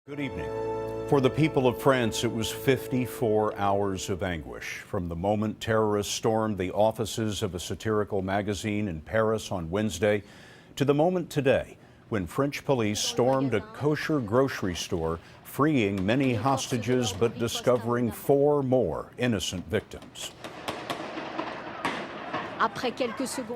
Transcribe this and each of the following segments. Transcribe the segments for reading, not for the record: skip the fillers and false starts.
Good evening. For the people of France, it was 54 hours of anguish. From the moment terrorists stormed the offices of a satirical magazine in Paris on Wednesday, to the moment today, when French police stormed a kosher grocery store, freeing many hostages but discovering 4 more innocent victims.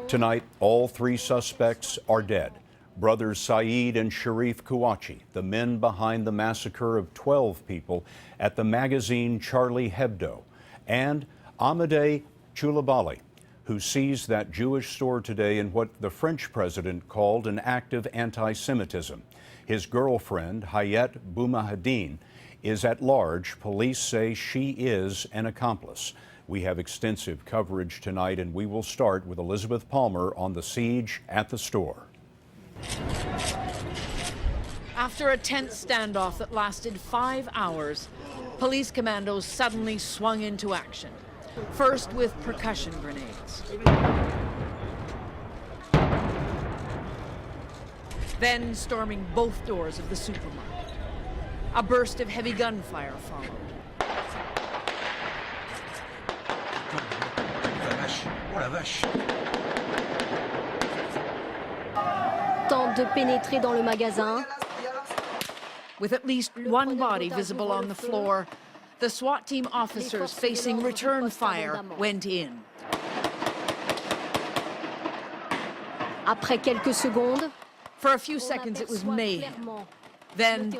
Tonight, all 3 suspects are dead. Brothers Saeed and Sharif Kouachi, the men behind the massacre of 12 people at the magazine Charlie Hebdo, and Amedy Coulibaly, who seized that Jewish store today in what the French president called an act of anti-Semitism. His girlfriend, Hayat Boumediene, is at large. Police say she is an accomplice. We have extensive coverage tonight, and we will start with Elizabeth Palmer on the siege at the store. After a tense standoff that lasted 5 hours, police commandos suddenly swung into action. First with percussion grenades. Then storming both doors of the supermarket. A burst of heavy gunfire followed. Tente de pénétrer dans le magasin. With at least one body visible on the floor, the SWAT team officers facing return fire went in. Après quelques secondes, for a few seconds it was mayhem. Then,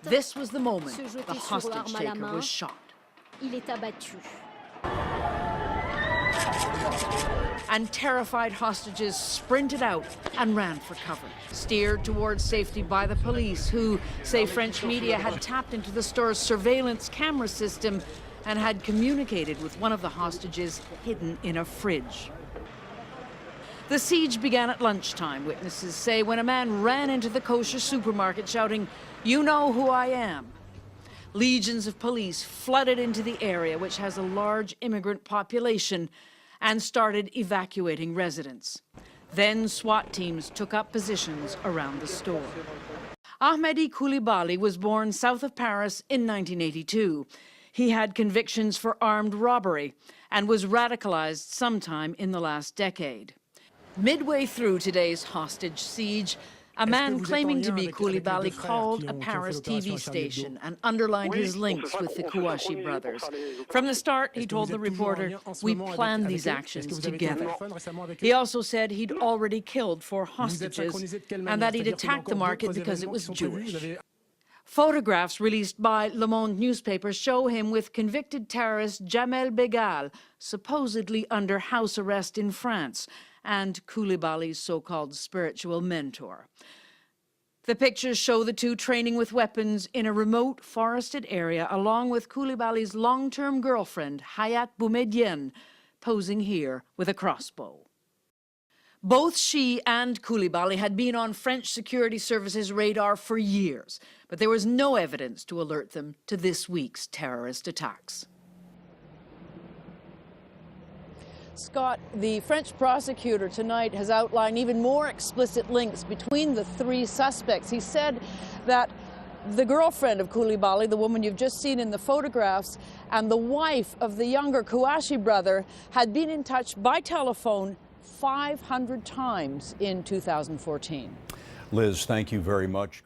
this was the moment the hostage taker was shot. Il est abattu. And terrified hostages sprinted out and ran for cover, steered towards safety by the police, who say French media had tapped into the store's surveillance camera system and had communicated with one of the hostages hidden in a fridge. The siege began at lunchtime, witnesses say, when a man ran into the kosher supermarket shouting, "You know who I am." Legions of police flooded into the area, which has a large immigrant population, and started evacuating residents. Then SWAT teams took up positions around the store. Amedy Coulibaly was born south of Paris in 1982. He had convictions for armed robbery and was radicalized sometime in the last decade. Midway through today's hostage siege, a man claiming to be Coulibaly called a Paris TV station and underlined his links with the Kouachi brothers. From the start, he told the reporter, "We planned these actions together." He also said he'd already killed 4 hostages and that he'd attacked the market because it was Jewish. Photographs released by Le Monde newspaper show him with convicted terrorist Jamel Begal, supposedly under house arrest in France, and Coulibaly's so-called spiritual mentor. The pictures show the two training with weapons in a remote forested area, along with Coulibaly's long-term girlfriend, Hayat Boumediene, posing here with a crossbow. Both she and Coulibaly had been on French security services' radar for years, but there was no evidence to alert them to this week's terrorist attacks. Scott, the French prosecutor tonight has outlined even more explicit links between the 3 suspects. He said that the girlfriend of Coulibaly, the woman you've just seen in the photographs, and the wife of the younger Kouachi brother had been in touch by telephone 500 times in 2014. Liz, thank you very much.